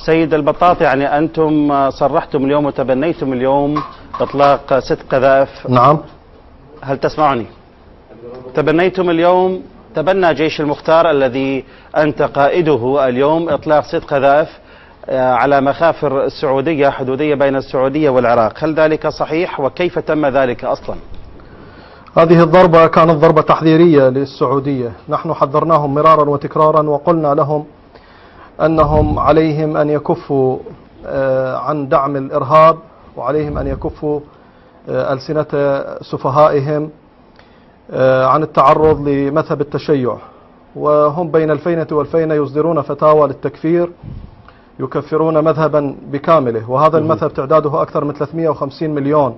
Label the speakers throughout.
Speaker 1: سيد البطاط، يعني أنتم صرحتم اليوم وتبنيتم اليوم إطلاق 6 قذائف.
Speaker 2: نعم.
Speaker 1: هل تسمعني؟ تبنيتم اليوم، تبنى جيش المختار الذي أنت قائده اليوم إطلاق 6 قذائف على مخافر السعودية، حدودية بين السعودية والعراق، هل ذلك صحيح وكيف تم ذلك أصلا؟
Speaker 2: هذه الضربة كانت ضربة تحذيرية للسعودية، نحن حذرناهم مرارا وتكرارا وقلنا لهم أنهم عليهم أن يكفوا عن دعم الإرهاب، وعليهم أن يكفوا ألسنة سفهائهم عن التعرض لمذهب التشيع، وهم بين الفينة والفينة يصدرون فتاوى للتكفير، يكفرون مذهبا بكامله، وهذا المذهب تعداده أكثر من 350 مليون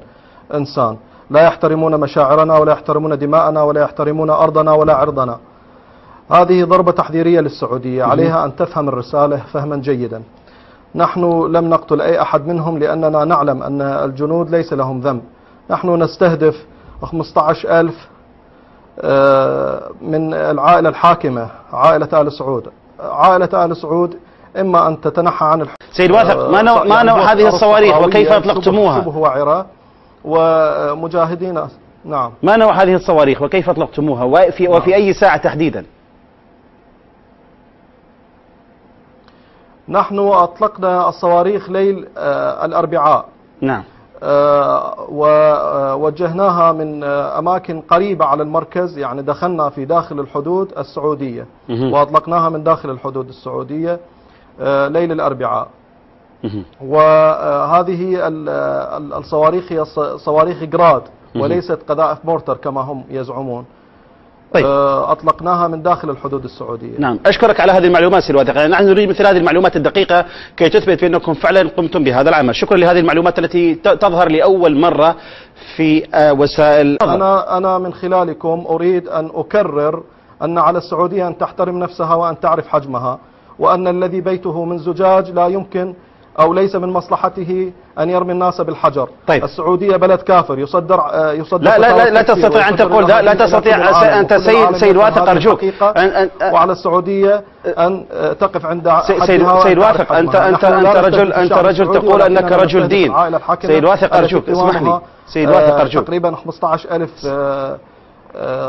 Speaker 2: إنسان، لا يحترمون مشاعرنا ولا يحترمون دماءنا ولا يحترمون أرضنا ولا عرضنا. هذه ضربة تحذيرية للسعودية، عليها أن تفهم الرسالة فهما جيدا. نحن لم نقتل أي أحد منهم لأننا نعلم أن الجنود ليس لهم ذنب، نحن نستهدف 15,000 من العائلة الحاكمة، عائلة آل سعود. عائلة آل سعود إما أن تتنحى عن
Speaker 1: سيد واثق، ما نوع هذه الصواريخ وكيف أطلقتموها؟
Speaker 2: شبه وعرة ومجاهدين. نعم.
Speaker 1: ما نوع هذه الصواريخ وكيف أطلقتموها وفي أي ساعة تحديدا؟
Speaker 2: نحن أطلقنا الصواريخ ليل الأربعاء.
Speaker 1: نعم.
Speaker 2: ووجهناها من أماكن قريبة على المركز، يعني دخلنا في داخل الحدود السعودية وأطلقناها من داخل الحدود السعودية ليل الأربعاء. وهذه الصواريخ هي صواريخ جراد وليست قذائف مورتر كما هم يزعمون.
Speaker 1: طيب.
Speaker 2: أطلقناها من داخل الحدود السعودية.
Speaker 1: نعم، أشكرك على هذه المعلومات سيد واثق، نحن نريد مثل هذه المعلومات الدقيقة كي تثبت بأنكم فعلا قمتم بهذا العمل. شكرا لهذه المعلومات التي تظهر لأول مرة في وسائل.
Speaker 2: أنا من خلالكم أريد أن أكرر أن على السعودية أن تحترم نفسها وأن تعرف حجمها، وأن الذي بيته من زجاج لا يمكن أو ليس من مصلحته أن يرمي الناس بالحجر.
Speaker 1: طيب.
Speaker 2: السعودية بلد كافر يصدر
Speaker 1: لا تستطيع أن تقول لا تستطيع أنت سيد واثق أرجوك
Speaker 2: وعلى السعودية أن تقف عند
Speaker 1: سيد واثق، أنت رجل تقول أنك رجل دين. سيد واثق أرجوك اسمح لي. سيد واثق أرجوك.
Speaker 2: تقريبا 15,000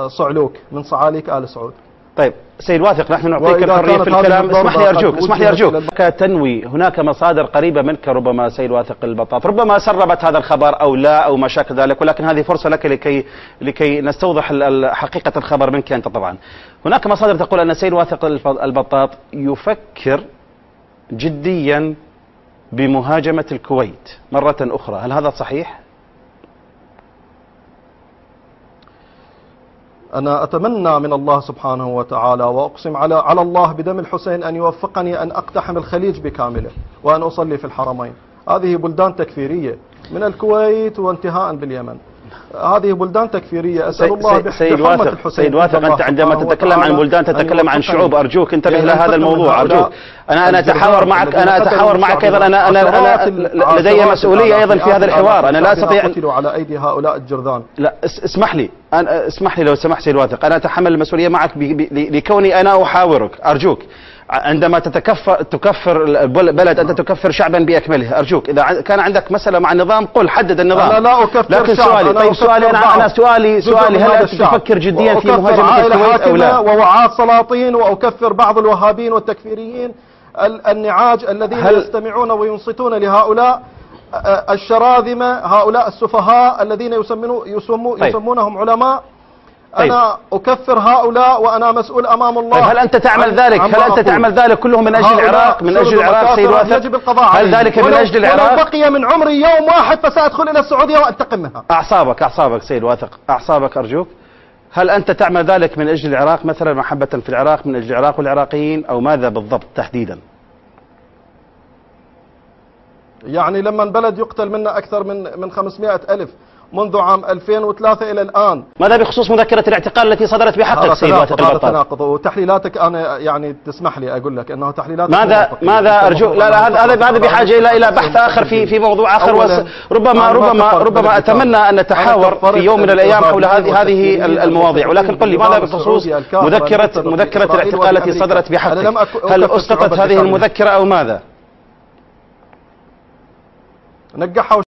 Speaker 2: صعلوك من صعاليك آل سعود.
Speaker 1: طيب سيد واثق، نحن نعطيك الحرية في الكلام، اسمح لي أرجوك. تنوي هناك مصادر قريبة منك ربما سيد واثق البطاط، ربما سربت هذا الخبر أو لا أو ما شاكل ذلك، ولكن هذه فرصة لك لكي نستوضح حقيقة الخبر منك أنت. طبعا هناك مصادر تقول أن سيد واثق البطاط يفكر جديا بمهاجمة الكويت مرة أخرى، هل هذا صحيح؟
Speaker 2: أنا أتمنى من الله سبحانه وتعالى وأقسم على الله بدم الحسين أن يوفقني أن أقتحم الخليج بكامله وأن أصلي في الحرمين. هذه بلدان تكفيرية من الكويت وانتهاء باليمن، هذه بلدان تكفيرية. أسأل الله بحرمة الحسين.
Speaker 1: سيد واثق، أنت عندما تتكلم عن بلدان تتكلم عن شعوب، أرجوك انتبه إلى هذا الموضوع أرجوك. أنا أتحاور معك أيضا، أنا لدي مسؤولية أيضا في هذا الحوار، أنا لا أستطيع
Speaker 2: على أيدي هؤلاء الجرذان.
Speaker 1: لا اسمح لي لو سمحت سيد واثق، أنا أتحمل المسؤولية معك لكوني أنا أحاورك. أرجوك عندما تكفر بلد أنت تكفر شعبا بأكمله، أرجوك إذا كان عندك مسألة مع النظام قل حدد النظام.
Speaker 2: أنا لا أكفر
Speaker 1: لكن سؤالي هل أنت تفكر جديا في مهاجمة الكويت أو لا؟
Speaker 2: ووعاة سلاطين، وأكفر بعض الوهابيين والتكفيريين النعاج الذين يستمعون وينصتون لهؤلاء الشراذمة، هؤلاء السفهاء الذين يسمونهم علماء. أنا أكفر هؤلاء وأنا مسؤول أمام الله.
Speaker 1: هل أنت تعمل ذلك كله من أجل العراق؟ سيد واثق،
Speaker 2: يجب القضاء
Speaker 1: هل ذلك من أجل العراق؟
Speaker 2: ولو بقي من عمري يوم واحد فسأدخل إلى السعودية وأنتقم منها.
Speaker 1: أعصابك سيد واثق، أعصابك أرجوك. هل أنت تعمل ذلك من أجل العراق مثلا، محبة في العراق، من أجل العراق والعراقيين، أو ماذا بالضبط تحديدا؟
Speaker 2: يعني لما البلد يقتل منا أكثر من 500,000 منذ عام 2003 إلى الآن.
Speaker 1: ماذا بخصوص مذكرة الاعتقال التي صدرت بحقك سيد واثق البطاط؟
Speaker 2: هذا تناقض، وتحليلاتك أنا يعني تسمح لي أقول لك أنه تحليلاتك
Speaker 1: ماذا أرجو؟ لا هذا بحاجة إلى بحث آخر في موضوع آخر، ربما أتمنى أن نتحاور في يوم من الأيام حول هذه المواضيع، ولكن قل لي ماذا بخصوص مذكرة الاعتقال التي صدرت بحقك؟ هل أسقطت هذه المذكرة أو ماذا؟
Speaker 2: نجحوا